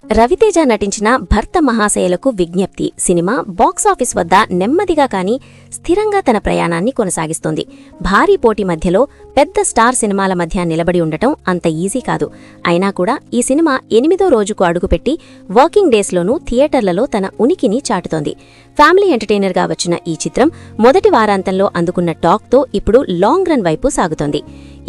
రవితేజ నటించిన భర్త మహాశయులకు విజ్ఞప్తి సినిమా బాక్సాఫీస్ వద్ద నెమ్మదిగా కానీ స్థిరంగా తన ప్రయాణాన్ని కొనసాగిస్తోంది. భారీ పోటీ మధ్యలో పెద్ద స్టార్ సినిమాల మధ్య నిలబడి ఉండటం అంత ఈజీ కాదు. అయినా కూడా ఈ సినిమా 8వ రోజుకు అడుగుపెట్టి వర్కింగ్ డేస్లోనూ థియేటర్లలో తన ఉనికిని చాటుతోంది. ఫ్యామిలీ ఎంటర్టైనర్గా వచ్చిన ఈ చిత్రం మొదటి వారాంతంలో అందుకున్న టాక్తో ఇప్పుడు లాంగ్ రన్ వైపు సాగుతోంది.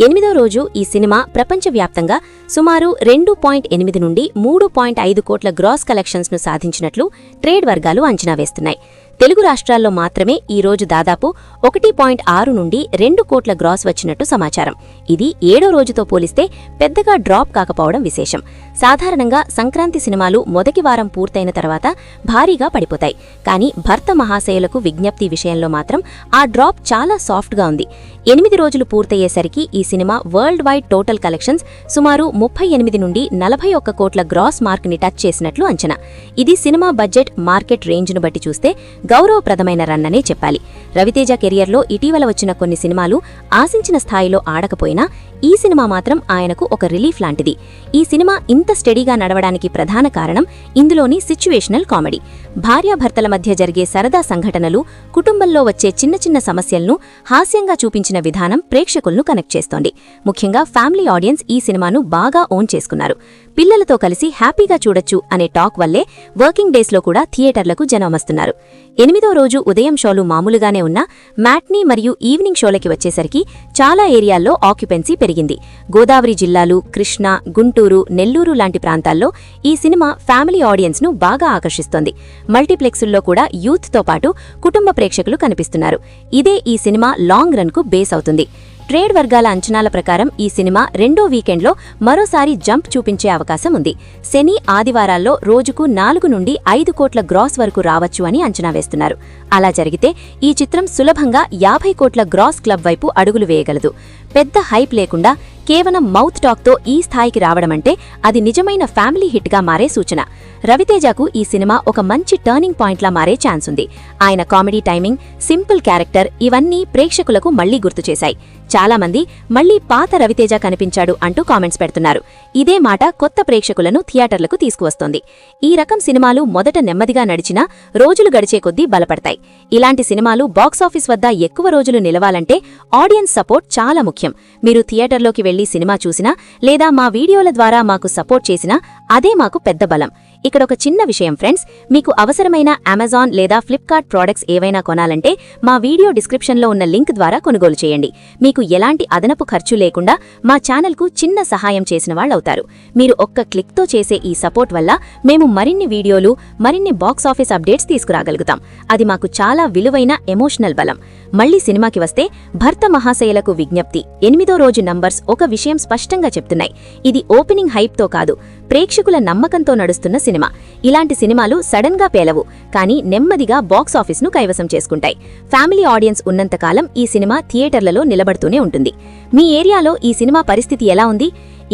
8వ రోజు ఈ సినిమా ప్రపంచవ్యాప్తంగా సుమారు 2.8 నుండి 3.5 కోట్ల గ్రాస్ కలెక్షన్స్ను సాధించినట్లు ట్రేడ్ వర్గాలు అంచనా వేస్తున్నాయి. తెలుగు రాష్ట్రాల్లో మాత్రమే ఈ రోజు దాదాపు 1.6 నుండి 2 కోట్ల గ్రాస్ వచ్చినట్టు సమాచారం. ఇది 7వ రోజుతో పోలిస్తే పెద్దగా డ్రాప్ కాకపోవడం విశేషం. సాధారణంగా సంక్రాంతి సినిమాలు మొదటి వారం పూర్తయిన తర్వాత భారీగా పడిపోతాయి. కానీ భర్త మహాశయులకు విజ్ఞప్తి విషయంలో మాత్రం ఆ డ్రాప్ చాలా సాఫ్ట్గా ఉంది. 8 రోజులు పూర్తయ్యేసరికి ఈ cinema world wide total collections సుమారు 38 నుండి 41 కోట్ల గ్రాస్ మార్క్ ని టచ్ చేసినట్లు అంచనా. ఇది సినిమా బడ్జెట్ మార్కెట్ రేంజ్ను బట్టి చూస్తే గౌరవప్రదమైన రన్ననే చెప్పాలి. రవితేజ కెరియర్లో ఇటీవల వచ్చిన కొన్ని సినిమాలు ఆశించిన స్థాయిలో ఆడకపోయినా ఈ సినిమా మాత్రం ఆయనకు ఒక రిలీఫ్ లాంటిది. ఈ సినిమా ఇంత స్టెడీగా నడవడానికి ప్రధాన కారణం ఇందులోని సిచ్యువేషనల్ కామెడీ. భార్యాభర్తల మధ్య జరిగే సరదా సంఘటనలు, కుటుంబంలో వచ్చే చిన్న చిన్న సమస్యలను హాస్యంగా చూపించిన విధానం ప్రేక్షకులను కనెక్ట్ చేస్తోంది. ముఖ్యంగా ఫ్యామిలీ ఆడియన్స్ ఈ సినిమాను బాగా ఓన్ చేసుకున్నారు. పిల్లలతో కలిసి హ్యాపీగా చూడొచ్చు అనే టాక్ వల్లే వర్కింగ్ డేస్లో కూడా థియేటర్లకు జనమస్తున్నారు. 8వ రోజు ఉదయం షోలు మామూలుగానే ఉన్న మ్యాట్నీ మరియు ఈవినింగ్ షోలకి వచ్చేసరికి చాలా ఏరియాల్లో ఆక్యుపెన్సీ పెరిగింది. గోదావరి జిల్లాలు, కృష్ణా, గుంటూరు, నెల్లూరు లాంటి ప్రాంతాల్లో ఈ సినిమా ఫ్యామిలీ ఆడియన్స్ను బాగా ఆకర్షిస్తోంది. మల్టీప్లెక్సుల్లో కూడా యూత్తో పాటు కుటుంబ ప్రేక్షకులు కనిపిస్తున్నారు. ఇదే ఈ సినిమా లాంగ్ రన్కు బేస్ అవుతుంది. ట్రేడ్ వర్గాల అంచనాల ప్రకారం ఈ సినిమా 2వ వీకెండ్లో మరోసారి జంప్ చూపించే అవకాశం ఉంది. శని, ఆదివారాల్లో రోజుకు 4 నుండి 5 కోట్ల గ్రాస్ వరకు రావచ్చు అని అంచనా వేస్తున్నారు. అలా జరిగితే ఈ చిత్రం సులభంగా 50 కోట్ల గ్రాస్ క్లబ్ వైపు అడుగులు వేయగలదు. పెద్ద హైప్ లేకుండా కేవలం మౌత్ టాక్తో ఈ స్థాయికి రావడమంటే అది నిజమైన ఫ్యామిలీ హిట్గా మారే సూచన. రవితేజకు ఈ సినిమా ఒక మంచి టర్నింగ్ పాయింట్లా మారే ఛాన్స్ ఉంది. ఆయన కామెడీ టైమింగ్, సింపుల్ క్యారెక్టర్ ఇవన్నీ ప్రేక్షకులకు మళ్లీ గుర్తు చేశాయి. చాలామంది మళ్లీ పాత రవితేజ కనిపించాడు అంటూ కామెంట్స్ పెడుతున్నారు. ఇదే మాట కొత్త ప్రేక్షకులను థియేటర్లకు తీసుకువస్తోంది. ఈ రకం సినిమాలు మొదట నెమ్మదిగా నడిచినా రోజులు గడిచే కొద్దీ బలపడతాయి. ఇలాంటి సినిమాలు బాక్సాఫీస్ వద్ద ఎక్కువ రోజులు నిలవాలంటే ఆడియన్స్ సపోర్ట్ చాలా ముఖ్యం. మీరు థియేటర్లోకి వెళ్లి సినిమా చూసినా లేదా మా వీడియోల ద్వారా మాకు సపోర్ట్ చేసినా అదే మాకు పెద్ద బలం. ఇక్కడ ఒక చిన్న విషయం ఫ్రెండ్స్, మీకు అవసరమైన అమెజాన్ లేదా ఫ్లిప్కార్ట్ ప్రోడక్ట్స్ ఏవైనా కొనాలంటే మా వీడియో డిస్క్రిప్షన్లో ఉన్న లింక్ ద్వారా కొనుగోలు చేయండి. మీకు ఎలాంటి అదనపు ఖర్చు లేకుండా మా ఛానల్కు చిన్న సహాయం చేసిన వాళ్ళవుతారు. మీరు ఒక్క క్లిక్తో చేసే ఈ సపోర్ట్ వల్ల మేము మరిన్ని వీడియోలు, మరిన్ని బాక్సాఫీస్ అప్డేట్స్ తీసుకురాగలుగుతాం. అది మాకు చాలా విలువైన ఎమోషనల్ బలం. మళ్లీ సినిమాకి వస్తే భర్త మహాశయులకు విజ్ఞప్తి 8వ రోజు నంబర్స్ ఒక విషయం స్పష్టంగా చెప్తున్నాయి. ఇది ఓపెనింగ్ హైప్తో కాదు, ప్రేక్షకుల నమ్మకంతో నడుస్తున్న సినిమా. ఇలాంటి సినిమాలు సడన్గా పేలవు, కానీ నెమ్మదిగా బాక్సాఫీస్ను కైవసం చేసుకుంటాయి. ఫ్యామిలీ ఆడియన్స్ ఉన్నంతకాలం ఈ సినిమా థియేటర్లలో నిలబడుతూనే ఉంటుంది. మీ ఏరియాలో ఈ సినిమా పరిస్థితి ఎలా ఉంది?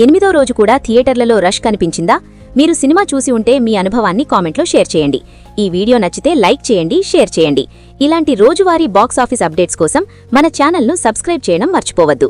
8వ రోజు కూడా థియేటర్లలో రష్ కనిపించిందా? మీరు సినిమా చూసి ఉంటే మీ అనుభవాన్ని కామెంట్లో షేర్ చేయండి. ఈ వీడియో నచ్చితే లైక్ చేయండి, షేర్ చేయండి. ఇలాంటి రోజువారీ బాక్సాఫీస్ అప్డేట్స్ కోసం మన ఛానల్ను సబ్స్క్రైబ్ చేయడం మర్చిపోవద్దు.